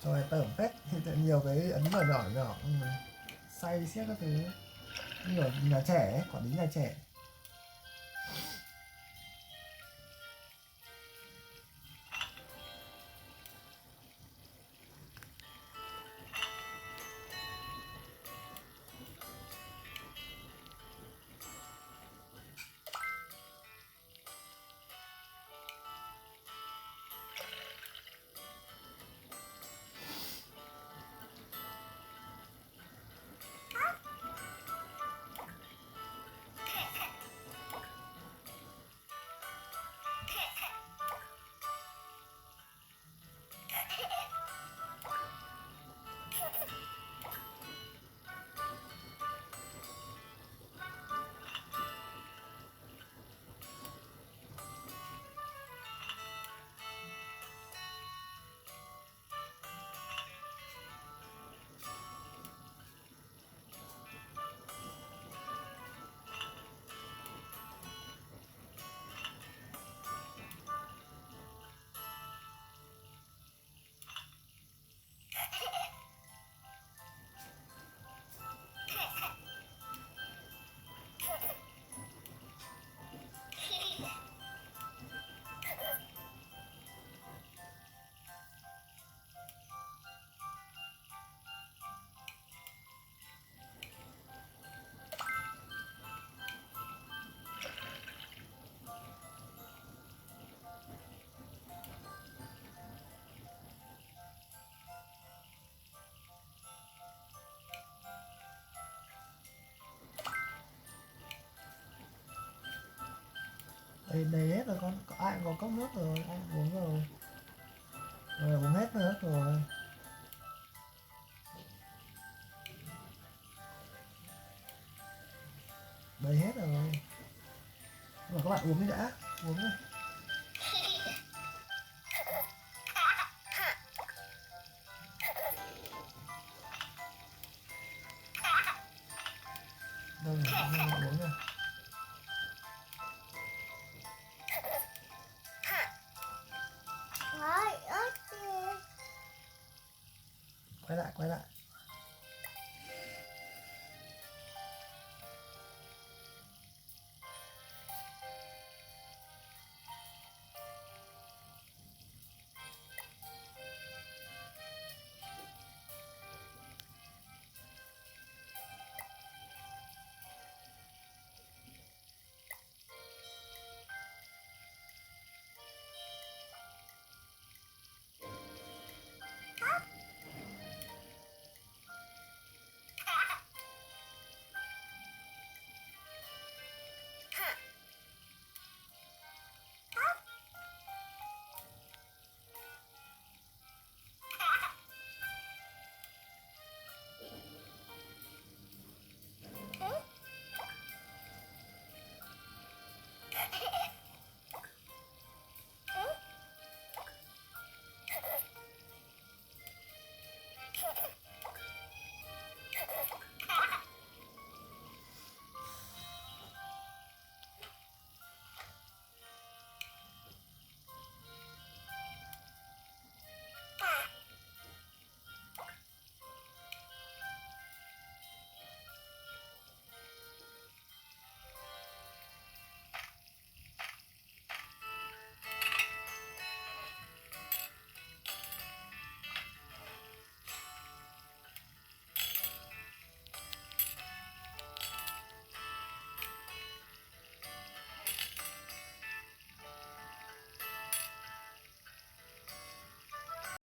Trò này tởm phết, nhiều cái ấn mở nhỏ nhỏ, say xiếc các thứ, như ở nhà trẻ ấy, quản lý nhà trẻ. Đầy hết rồi con, ai cũng có cốc nước rồi, ai cũng uống rồi. Rồi uống hết nước rồi. Đầy hết rồi. Nhưng mà các bạn uống đi đã, uống đi. Đâu rồi, uống rồi. Quay lại, quay lại.